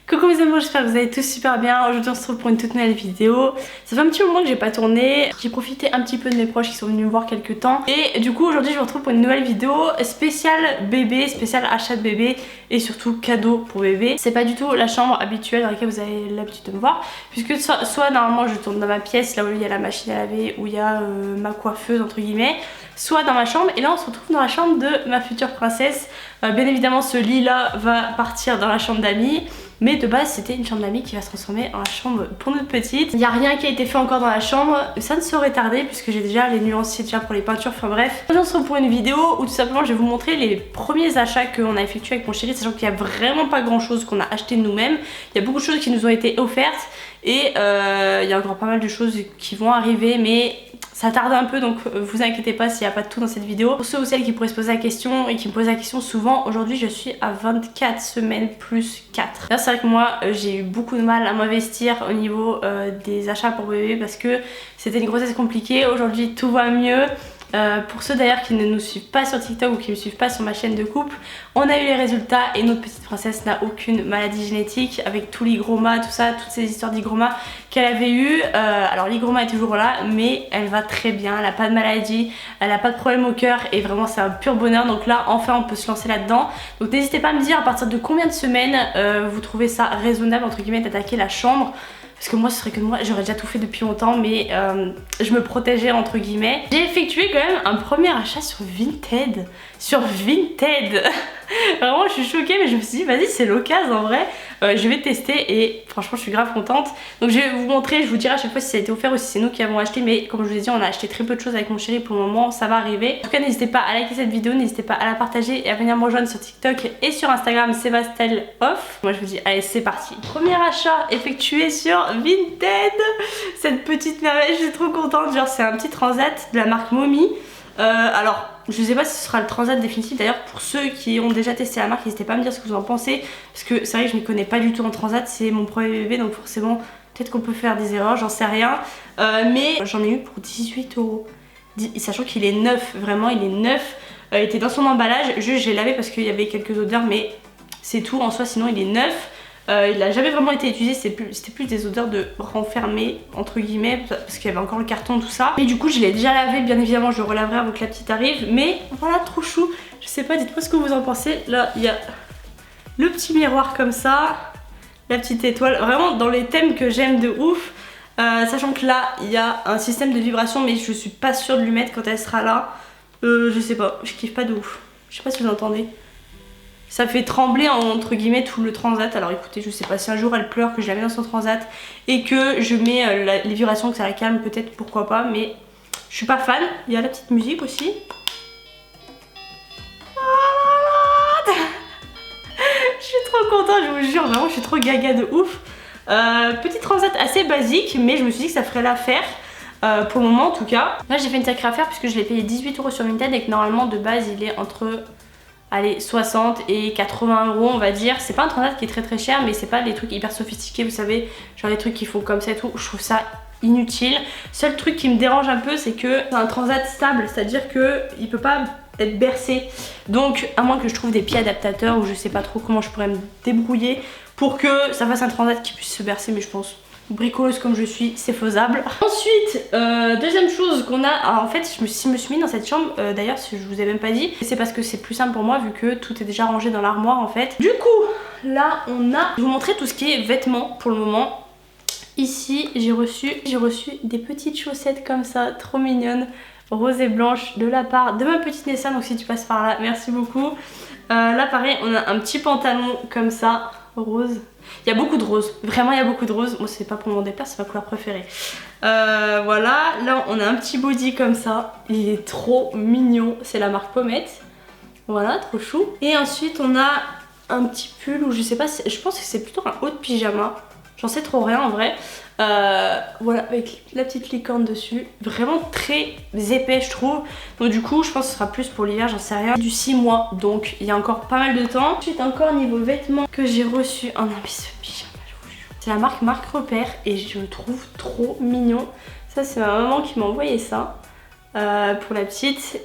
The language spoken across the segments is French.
Coucou mes amours, j'espère que vous allez tous super bien. Aujourd'hui on se retrouve pour une toute nouvelle vidéo. Ça fait un petit moment que j'ai pas tourné. J'ai profité un petit peu de mes proches qui sont venus me voir quelques temps. Et du coup aujourd'hui je vous retrouve pour une nouvelle vidéo spéciale bébé, spéciale achat de bébé et surtout cadeau pour bébé. C'est pas du tout la chambre habituelle dans laquelle vous avez l'habitude de me voir, puisque soit normalement je tourne dans ma pièce là où il y a la machine à laver, où il y a ma coiffeuse entre guillemets, soit dans ma chambre. Et là on se retrouve dans la chambre de ma future princesse. Bien évidemment ce lit là va partir dans la chambre d'amis. Mais de base c'était une chambre d'amis qui va se transformer en la chambre pour notre petite. Il n'y a rien qui a été fait encore dans la chambre, ça ne saurait tarder puisque j'ai déjà les nuanciers déjà pour les peintures, enfin bref. Aujourd'hui on se retrouve pour une vidéo où tout simplement je vais vous montrer les premiers achats qu'on a effectués avec mon chéri, sachant qu'il n'y a vraiment pas grand chose qu'on a acheté nous-mêmes. Il y a beaucoup de choses qui nous ont été offertes et il y a encore pas mal de choses qui vont arriver, mais ça tarde un peu, donc vous inquiétez pas s'il n'y a pas de tout dans cette vidéo. Pour ceux ou celles qui pourraient se poser la question et qui me posent la question souvent, aujourd'hui je suis à 24 semaines plus 4. Là c'est vrai que moi j'ai eu beaucoup de mal à m'investir au niveau des achats pour bébé parce que c'était une grossesse compliquée. Aujourd'hui tout va mieux. Pour ceux d'ailleurs qui ne nous suivent pas sur TikTok ou qui ne me suivent pas sur ma chaîne de couple, on a eu les résultats et notre petite princesse n'a aucune maladie génétique avec tout l'hygroma, tout ça, toutes ces histoires d'hygroma qu'elle avait eu. Alors l'hygroma est toujours là mais elle va très bien, elle n'a pas de maladie, elle n'a pas de problème au cœur et vraiment c'est un pur bonheur. Donc là enfin on peut se lancer là-dedans. Donc n'hésitez pas à me dire à partir de combien de semaines vous trouvez ça raisonnable entre guillemets d'attaquer la chambre. Parce que moi ce serait que moi j'aurais déjà tout fait depuis longtemps, mais je me protégeais entre guillemets. J'ai effectué quand même un premier achat sur Vinted. Sur Vinted. Vraiment je suis choquée, mais je me suis dit vas-y c'est l'occasion en vrai. Je vais tester et franchement je suis grave contente. Donc je vais vous montrer, je vous dirai à chaque fois si ça a été offert ou si c'est nous qui avons acheté. Mais comme je vous ai dit on a acheté très peu de choses avec mon chéri pour le moment, ça va arriver. En tout cas n'hésitez pas à liker cette vidéo, n'hésitez pas à la partager et à venir me rejoindre sur TikTok et sur Instagram Sébastelle Off. Moi je vous dis allez c'est parti. Premier achat effectué sur Vinted. Cette petite merveille, je suis trop contente. Genre c'est un petit transat de la marque Momi. Alors je sais pas si ce sera le transat définitif. D'ailleurs pour ceux qui ont déjà testé la marque, n'hésitez pas à me dire ce que vous en pensez, parce que c'est vrai que je m'y connais pas du tout en transat. C'est mon premier bébé donc forcément peut-être qu'on peut faire des erreurs, j'en sais rien. Mais j'en ai eu pour 18 €, sachant qu'il est neuf, vraiment il est neuf. Il était dans son emballage, juste j'ai lavé parce qu'il y avait quelques odeurs, mais c'est tout en soi, sinon il est neuf. Il n'a jamais vraiment été utilisé, c'était plus des odeurs de renfermé entre guillemets parce qu'il y avait encore le carton tout ça. Et du coup je l'ai déjà lavé, bien évidemment je le relaverai avant que la petite arrive. Mais voilà trop chou, je sais pas, dites-moi ce que vous en pensez. Là il y a le petit miroir comme ça, la petite étoile, vraiment dans les thèmes que j'aime de ouf. Sachant que là il y a un système de vibration mais je suis pas sûre de lui mettre quand elle sera là. Je sais pas, je kiffe pas de ouf, je sais pas si vous entendez. Ça fait trembler entre guillemets tout le transat. Alors écoutez, je sais pas si un jour elle pleure que je la mets dans son transat et que je mets les vibrations, que ça la calme, peut-être, pourquoi pas, mais je suis pas fan. Il y a la petite musique aussi. Je suis trop contente, je vous jure, vraiment je suis trop gaga de ouf. Petit transat assez basique, mais je me suis dit que ça ferait l'affaire. Pour le moment en tout cas. Là j'ai fait une sacrée affaire puisque je l'ai payé 18 € sur Vinted et que normalement de base il est entre... allez 60 et 80 € on va dire. C'est pas un transat qui est très cher, mais c'est pas les trucs hyper sophistiqués, vous savez, genre les trucs qui font comme ça et tout. Je trouve ça inutile. Seul truc qui me dérange un peu, c'est que c'est un transat stable, c'est-à-dire que il peut pas être bercé. Donc à moins que je trouve des pieds adaptateurs, ou je sais pas trop comment je pourrais me débrouiller pour que ça fasse un transat qui puisse se bercer, mais je pense bricoleuse comme je suis, c'est faisable. Ensuite, deuxième chose qu'on a, alors en fait je me suis mis dans cette chambre, d'ailleurs je vous ai même pas dit, c'est parce que c'est plus simple pour moi vu que tout est déjà rangé dans l'armoire en fait. Du coup, là on a, je vais vous montrer tout ce qui est vêtements pour le moment. Ici j'ai reçu des petites chaussettes comme ça, trop mignonnes, roses et blanches, de la part de ma petite Nessa, donc si tu passes par là, merci beaucoup. Là pareil, on a un petit pantalon comme ça, rose. Il y a beaucoup de roses, vraiment il y a beaucoup de roses. Moi c'est pas pour mon départ, c'est ma couleur préférée. Voilà, là on a un petit body comme ça. Il est trop mignon, c'est la marque Pommette. Voilà, trop chou. Et ensuite on a un petit pull où je sais pas, je pense que c'est plutôt un haut de pyjama. J'en sais trop rien en vrai. Voilà, avec la petite licorne dessus. Vraiment très épais je trouve. Donc du coup je pense que ce sera plus pour l'hiver, j'en sais rien. Du 6 mois, donc il y a encore pas mal de temps. Ensuite encore niveau vêtements que j'ai reçu. Oh non mais ce pyjama, je vous jure. C'est la marque Repère et je le trouve trop mignon. Ça c'est ma maman qui m'a envoyé ça. Pour la petite.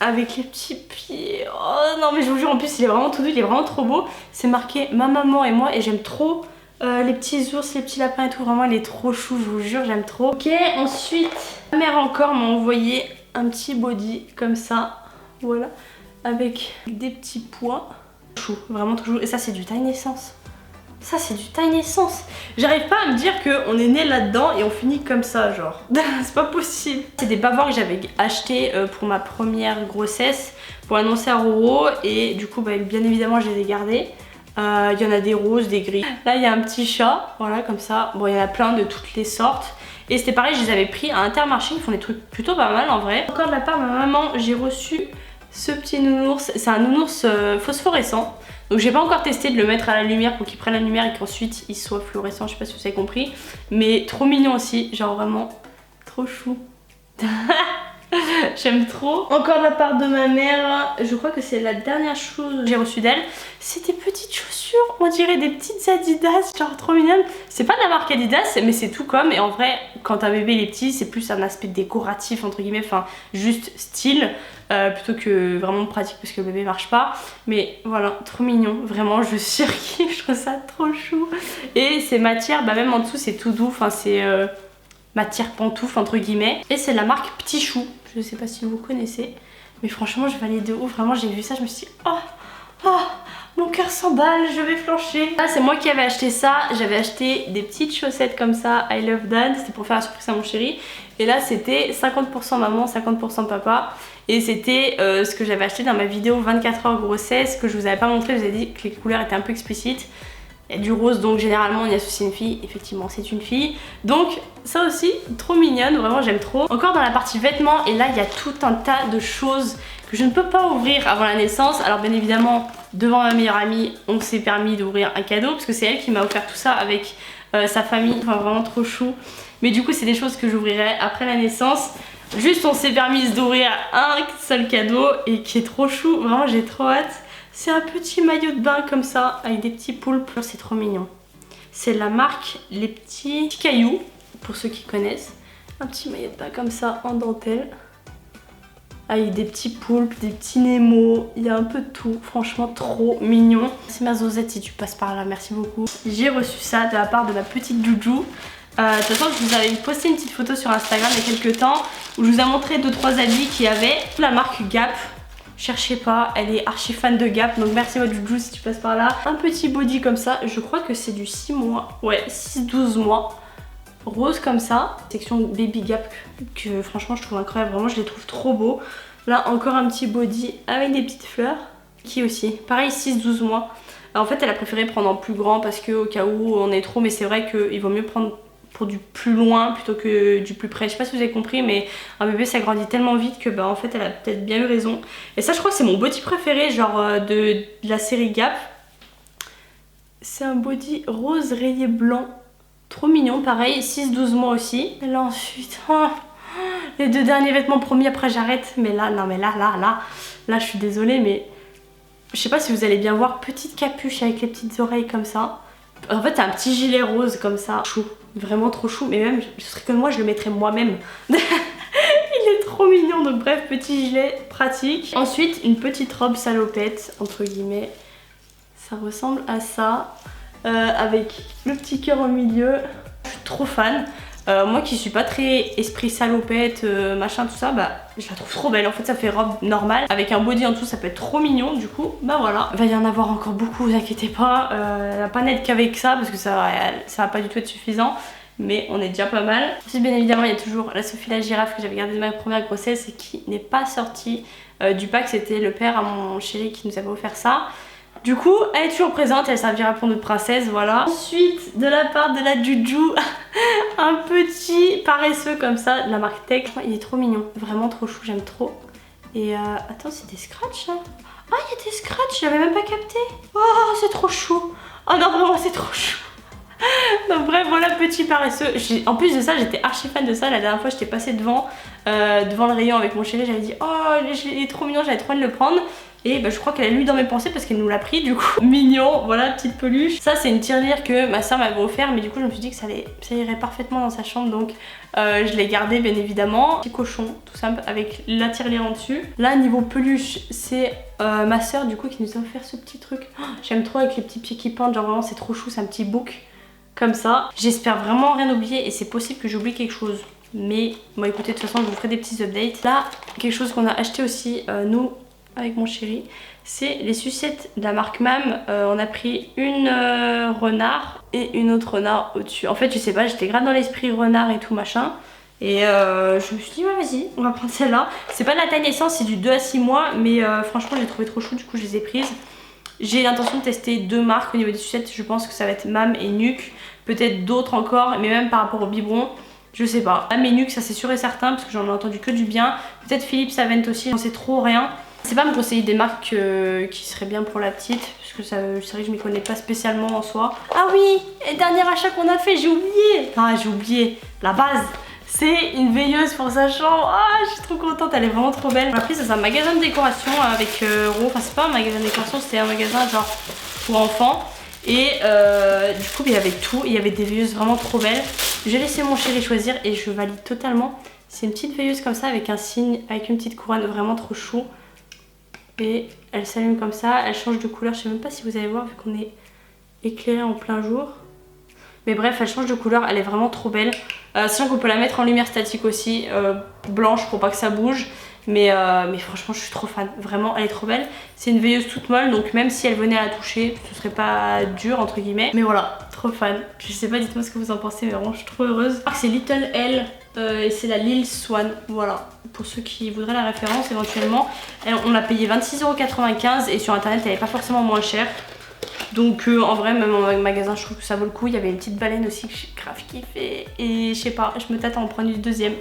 Avec les petits pieds. Oh non mais je vous jure, en plus il est vraiment tout doux, il est vraiment trop beau. C'est marqué ma maman et moi et j'aime trop Les petits ours, les petits lapins et tout, vraiment il est trop chou, je vous jure, j'aime trop. Ok, ensuite ma mère encore m'a envoyé un petit body comme ça, voilà, avec des petits pois. Chou, vraiment trop chou. Et ça c'est du Tiny Essence. Ça c'est du Tiny Essence. J'arrive pas à me dire qu'on est né là-dedans et on finit comme ça, genre. C'est pas possible. C'est des bavoirs que j'avais achetés pour ma première grossesse, pour annoncer à Roro. Et du coup, bah, bien évidemment, je les ai gardés. Il y en a des roses, des gris. Là, il y a un petit chat, voilà, comme ça. Bon, il y en a plein de toutes les sortes. Et c'était pareil, je les avais pris à Intermarché. Ils font des trucs plutôt pas mal en vrai. Encore de la part de ma maman, j'ai reçu ce petit nounours. C'est un nounours phosphorescent. Donc j'ai pas encore testé de le mettre à la lumière pour qu'il prenne la lumière et qu'ensuite il soit fluorescent, je sais pas si vous avez compris. Mais trop mignon aussi, genre vraiment trop chou. J'aime trop. Encore de la part de ma mère, je crois que c'est la dernière chose que j'ai reçue d'elle. C'est des petites chaussures, on dirait des petites Adidas, genre trop mignonnes. C'est pas de la marque Adidas, mais c'est tout comme. Et en vrai, quand un bébé il est petit, c'est plus un aspect décoratif entre guillemets, enfin juste style. Plutôt que vraiment pratique parce que le bébé marche pas. Mais voilà, trop mignon, vraiment je surkiffe, je trouve ça trop chou. Et c'est matière, bah même en dessous c'est tout doux, enfin c'est matière pantoufle entre guillemets. Et c'est la marque Petit Chou, je sais pas si vous connaissez. Mais franchement je valide de ouf, vraiment j'ai vu ça, je me suis dit oh mon cœur s'emballe, je vais flancher. Là c'est moi qui avais acheté ça, j'avais acheté des petites chaussettes comme ça, I Love Dad, c'était pour faire la surprise à mon chéri. Et là c'était 50% maman, 50% papa. Et c'était ce que j'avais acheté dans ma vidéo 24 heures grossesse, que je vous avais pas montré, je vous ai dit que les couleurs étaient un peu explicites. Il y a du rose, donc généralement on y associe une fille, effectivement c'est une fille. Donc ça aussi, trop mignonne, vraiment j'aime trop. Encore dans la partie vêtements, et là il y a tout un tas de choses que je ne peux pas ouvrir avant la naissance. Alors bien évidemment, devant ma meilleure amie, on s'est permis d'ouvrir un cadeau, parce que c'est elle qui m'a offert tout ça avec sa famille, enfin vraiment trop chou. Mais du coup c'est des choses que j'ouvrirai après la naissance. Juste on s'est permis d'ouvrir un seul cadeau et qui est trop chou, vraiment j'ai trop hâte. C'est un petit maillot de bain comme ça avec des petits poulpes, c'est trop mignon. C'est la marque Les Petits Cailloux, pour ceux qui connaissent. Un petit maillot de bain comme ça en dentelle. Avec des petits poulpes, des petits Nemo, il y a un peu de tout, franchement trop mignon. C'est ma Zozette si tu passes par là, merci beaucoup. J'ai reçu ça de la part de ma petite Joujou. De toute façon je vous avais posté une petite photo sur Instagram il y a quelques temps où je vous ai montré 2-3 habits qu'il y avait. La marque Gap, cherchez pas, elle est archi fan de Gap, donc merci à Joujou si tu passes par là. Un petit body comme ça, je crois que c'est du 6 mois, ouais 6-12 mois. Rose comme ça, section Baby Gap que franchement je trouve incroyable, vraiment je les trouve trop beaux. Là encore un petit body avec des petites fleurs, qui aussi, pareil 6-12 mois. Alors, en fait elle a préféré prendre en plus grand parce que au cas où on est trop, mais c'est vrai qu'il vaut mieux prendre pour du plus loin plutôt que du plus près. Je sais pas si vous avez compris, mais un bébé ça grandit tellement vite que bah en fait elle a peut-être bien eu raison. Et ça je crois que c'est mon body préféré, genre de la série Gap. C'est un body rose rayé blanc, trop mignon, pareil 6-12 mois aussi. Et là ensuite les 2 derniers vêtements promis, après j'arrête. Mais là non mais là je suis désolée, mais je sais pas si vous allez bien voir, petite capuche avec les petites oreilles comme ça. En fait, t'as un petit gilet rose comme ça, chou, vraiment trop chou, mais même, ce serait que moi, je le mettrais moi-même. Il est trop mignon, donc bref, petit gilet pratique. Ensuite, une petite robe salopette, entre guillemets, ça ressemble à ça, avec le petit cœur au milieu. Je suis trop fan. Moi qui suis pas très esprit salopette, machin tout ça, bah je la trouve trop belle. En fait ça fait robe normale, avec un body en dessous ça peut être trop mignon. Du coup bah voilà, il va y en avoir encore beaucoup, vous inquiétez pas. Elle va pas n'être qu'avec ça parce que ça va pas du tout être suffisant, mais on est déjà pas mal. Ensuite bien évidemment il y a toujours la Sophie la girafe que j'avais gardée de ma première grossesse et qui n'est pas sortie du pack. C'était le père à mon chéri qui nous avait offert ça. Du coup, elle est toujours présente, elle servira pour notre princesse, voilà. Ensuite, de la part de la Joujou, un petit paresseux comme ça, de la marque Tech. Il est trop mignon, vraiment trop chou, j'aime trop. Et attends, c'est des scratchs là. Ah, il y a des scratchs, j'avais même pas capté. Oh, c'est trop chou. Oh non, vraiment, c'est trop chou. Donc bref, voilà, petit paresseux. En plus de ça, j'étais archi fan de ça. La dernière fois, j'étais passée devant le rayon avec mon chéri. J'avais dit, oh, il est trop mignon, j'avais trop envie de le prendre. Et bah, je crois qu'elle a lu dans mes pensées parce qu'elle nous l'a pris du coup. Mignon, voilà, petite peluche. Ça c'est une tirelire que ma soeur m'avait offert, mais du coup je me suis dit que ça irait parfaitement dans sa chambre, donc je l'ai gardé bien évidemment. Petit cochon tout simple avec la tirelire en dessus. Là niveau peluche c'est ma soeur du coup qui nous a offert ce petit truc. Oh, j'aime trop avec les petits pieds qui pendent, genre vraiment c'est trop chou, c'est un petit bouc. comme ça. J'espère vraiment rien oublier et c'est possible que j'oublie quelque chose. Mais bon écoutez, de toute façon je vous ferai des petits updates. Là, quelque chose qu'on a acheté aussi, nous, avec mon chéri, c'est les sucettes de la marque Mam. On a pris une renard et une autre renard au-dessus. En fait, je sais pas, j'étais grave dans l'esprit renard et tout machin. Et je me suis dit, ouais, vas-y, on va prendre celle-là. C'est pas de la taille naissance, c'est du 2 à 6 mois. Mais franchement, j'ai trouvé trop chou, du coup, je les ai prises. J'ai l'intention de tester 2 marques au niveau des sucettes. Je pense que ça va être Mam et Nuke. Peut-être d'autres encore, mais même par rapport au biberon. Je sais pas. Mam et Nuke, ça c'est sûr et certain, parce que j'en ai entendu que du bien. Peut-être Philips Avent aussi, j'en sais trop rien. C'est pas me conseiller des marques qui seraient bien pour la petite, parce que c'est vrai que je m'y connais pas spécialement en soi. Ah oui, et dernier achat qu'on a fait, j'ai oublié. Ah, j'ai oublié la base. C'est une veilleuse pour sa chambre. Ah, je suis trop contente, elle est vraiment trop belle. On l'a prise dans un magasin de décoration avec Ro. Enfin, c'est pas un magasin de décoration, c'était un magasin genre pour enfants. Et du coup, il y avait tout. Il y avait des veilleuses vraiment trop belles. J'ai laissé mon chéri choisir et je valide totalement. C'est une petite veilleuse comme ça avec un signe, avec une petite couronne vraiment trop chou. Et elle s'allume comme ça, elle change de couleur. Je sais même pas si vous allez voir vu qu'on est éclairé en plein jour. Mais bref, elle change de couleur, elle est vraiment trop belle. Sachant qu'on peut la mettre en lumière statique aussi, blanche pour pas que ça bouge. Mais franchement, je suis trop fan. Vraiment, elle est trop belle. C'est une veilleuse toute molle, donc même si elle venait à la toucher, ce serait pas dur entre guillemets. Mais voilà, trop fan. Je sais pas, dites-moi ce que vous en pensez, mais vraiment, je suis trop heureuse. C'est Little Elle et c'est la Lil Swan. Voilà, pour ceux qui voudraient la référence éventuellement. On l'a payé 26,95 € et sur internet, elle est pas forcément moins chère. Donc en vrai, même en magasin, je trouve que ça vaut le coup. Il y avait une petite baleine aussi que j'ai grave kiffé. Et je sais pas, je me tâte à en prendre une deuxième.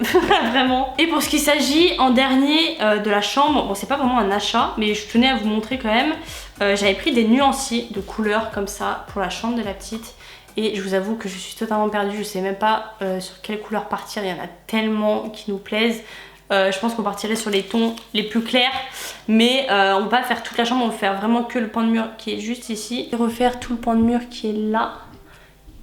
Vraiment. Et pour ce qui s'agit en dernier de la chambre, bon c'est pas vraiment un achat, mais je tenais à vous montrer quand même. J'avais pris des nuanciers de couleurs comme ça pour la chambre de la petite. Et je vous avoue que je suis totalement perdue. Je sais même pas sur quelle couleur partir. Il y en a tellement qui nous plaisent. Je pense qu'on partirait sur les tons les plus clairs, mais on va pas faire toute la chambre, on va faire vraiment que le pan de mur qui est juste ici et refaire tout le pan de mur qui est là,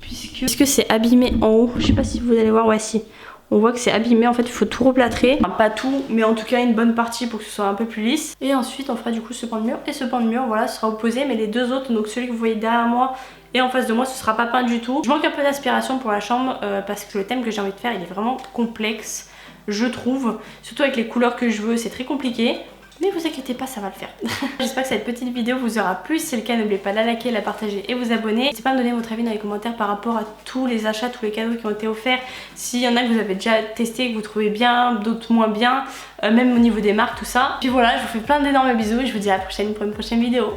puisque c'est abîmé en haut. Je sais pas si vous allez voir, ouais si on voit que c'est abîmé, en fait il faut tout replâtrer, enfin, pas tout mais en tout cas une bonne partie pour que ce soit un peu plus lisse. Et ensuite on fera du coup ce pan de mur et ce pan de mur, voilà, ce sera opposé, mais les deux autres, donc celui que vous voyez derrière moi et en face de moi, ce sera pas peint du tout. Je manque un peu d'inspiration pour la chambre parce que le thème que j'ai envie de faire il est vraiment complexe, je trouve, surtout avec les couleurs que je veux, c'est très compliqué. Mais vous inquiétez pas, ça va le faire. J'espère que cette petite vidéo vous aura plu. Si c'est le cas, n'oubliez pas de la liker, la partager et vous abonner. N'hésitez pas à me donner votre avis dans les commentaires par rapport à tous les achats, tous les cadeaux qui ont été offerts. S'il y en a que vous avez déjà testé, que vous trouvez bien, d'autres moins bien, même au niveau des marques, tout ça. Puis voilà, je vous fais plein d'énormes bisous et je vous dis à la prochaine pour une prochaine vidéo.